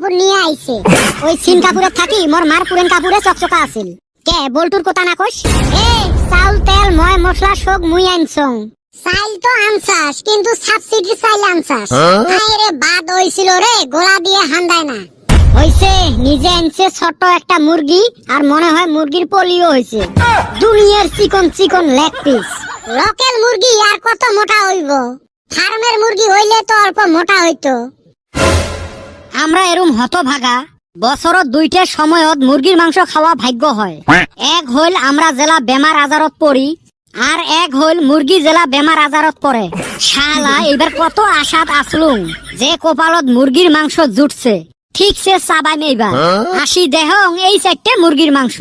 কাপড় নিয়ে আইছে। ওই সিন কাপড়ে থাকি মোর মার পুরেন কাপড়ে চকচকা আছিল। কে বল্টুর কথা না কইস? এ চাউল তেল ময় মশলা সব মুই আনছং। চাইল তো আনছাস কিন্তু সাবসিডি চাইল আনছাস। আরে বাদ হইছিল রে, গোলা দিয়ে হান্দায় না। হইছে নিজে আনছে ছোট একটা মুরগি, আর মনে হয় মুরগির পোলিও হইছে। দুনিয়ার চিকন চিকন লেগ পিস। লোকাল মুরগি আর কত মোটা হইব? ফার্মের মুরগি হইলে তো অল্প মোটা হইতো। আমরা এরম হতভাগা বছরত দুইটা সময়ত মুরগির মাংস খাওয়া ভাগ্য হয়। এক হইল আমরা জেলা বেমার আজারত পড়ি, আর এক হইল মুরগি জেলা বেমার আজারত পড়ে। শালা এবার কত আশাত আসলুম যে কপালত মুরগির মাংস জুটছে। ঠিক সে চাবাই নেইবা হাসি দেহং এই চারটে মুরগির মাংস।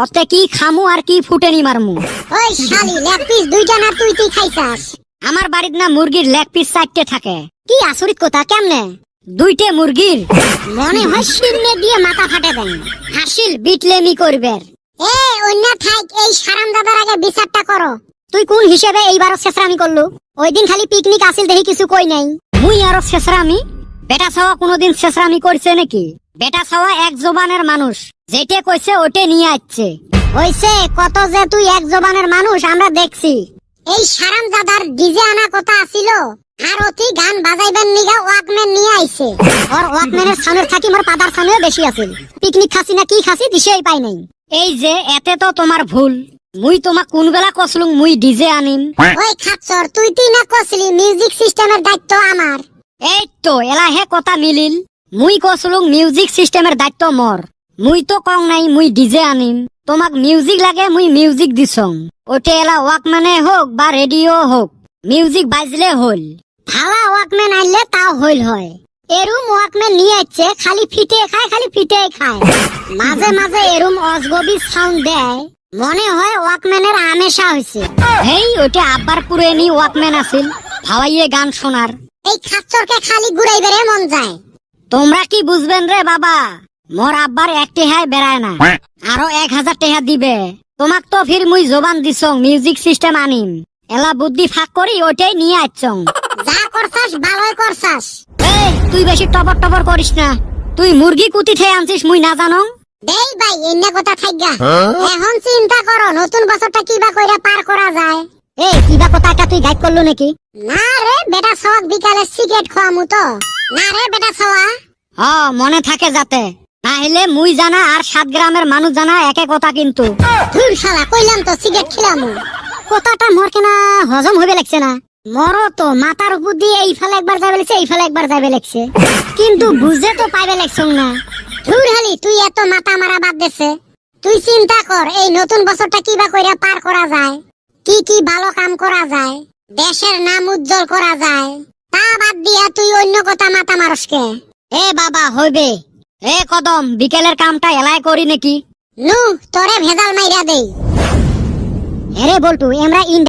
অতে কি খামু আর কি ফুটেনি মারমু। ওই শালি লেগ পিস দুইটা না তুই খাইছাস? আমার বাড়িত না মুরগির লেগ পিস চারটে থাকে। কি আচরিত কথা, কেমনে? দুইটে মুরগির মনে হয় শিরনে দিয়ে মাথা ফাটে দেন। হাসিল বিটলেমি করবে। এ অন্য থাক, এই সারাম দাদার আগে বিচারটা করো। তুই কোন হিসেবে এইবার শেষরামি করলু? ওই দিন খালি পিকনিক আসিল দেখি কিছু কই নাই। মুই আরো শেষরামি? বেটা ছাওয়া কোনদিন শেষরামি করছে নাকি? বেটা ছাওয়া এক জবানের মানুষ, যেটা কইছে ওটে নিয়ে আসছে। হইছে কত যে তুই এক জবানের মানুষ আমরা দেখছি। এই সারাম দাদার ডিজে আনা কথা আছিল, আর অতি গান বাজাইবেন নিগা ওয়াকম্যান নিয়ে আইছে। ওর ওয়াকম্যানের সামনের থাকি মোর পাদার সামনেও বেশি আছিল। পিকনিক খাসি না কি খাসি দিশেই পাই নাই। এই যে এতে তো তোমার ভুল। মুই তোমাক কোন বেলা কসলুম মুই ডিজে আনিম? ওই খাচ্চর তুই না কসলি মিউজিক সিস্টেমের দায়িত্ব আমার। এই তো এলাহে কথা মিলিল। মুই কসলুম মিউজিক সিস্টেমের দায়িত্ব মোর। মুই তো কং নাই মুই ডিজে আনিম। তোমাক মিউজিক লাগে মুই মিউজিক দিছং। ওটে এলা ওয়াকম্যানে হোক বা রেডিও হোক, মিউজিক বাজলে হল। ভালা ওয়াকম্যান আনলে তাও হইল হয়। এরুম ওয়াকম্যান নিয়ে আসছে, খালি ফিটে খায় খালি ফিটে খায়। মাঝে মাঝে এরুম অজগবি সাউন্ড দেয়, মনে হয় ওয়াকম্যানের আমেশা হয়েছে। এই ওটা আব্বার পুরেনি ওয়াকম্যান আছিল, ভাওয়াইয়ে গান শোনার। এই খাচ্চরকে খালি ঘুরাই বেড়ে মন যায়। তোমরা কি বুঝবেন রে বাবা, মোর আব্বার এক টেহায় বেড়ায় না, আরো 1000 টেহা দিবে। তোমাক তো ফির মুই জবান দিছং মিউজিক সিস্টেম আনিম। এলা বুদ্ধি ফাঁক করি ওটাই নিয়ে আসছং। যা করছাস ভালোই করছাস। এই তুই বেশি টপর টপর করিস না। তুই মুরগি কুতি খেয়ে আনছিস মুই না জানো? দেই ভাই এন্না কথা থাকগা। এখন চিন্তা করো নতুন বছরটা কিবা কইরা পার করা যায়। এই কিবা কথাটা তুই গাইড করলো নাকি? না রে বেটা সওয়াক বিকালে সিগারেট খাওয়ামু তো। না রে বেটা সওয়া। মনে থাকে যাতে, নাহলে মুই জানা আর 7 গ্রামের মানুষ জানা একে কথা কিন্তু। ধুর শালা কইলাম তো সিগারেট খিলামু। কথাটা মোর কেনা হজম হইবে লাগছে না। মরো তো মাথার উপর দিয়ে এই ফালে একবার যাবে লাগছে, এই ফালে একবার যাবে লাগছে, কিন্তু বুঝে তো পাইবে লাগছং না। ধুর হালি তুই এত মাথা মারা বাদ দেছে। তুই চিন্তা কর এই নতুন বছরটা কিবা কইরা পার করা যায়, কি কি ভালো কাম করা যায়, দেশের নাম উজ্জ্বল করা যায়। তা বাদ দিয়া তুই অন্য কথা মাথা মারসকে। এ বাবা হইবে। এ কদম বিকেলের কামটা এলাই করি নাকি? নু তোরে ভেজাল মাইরা দেই। এরে বলটু আমরা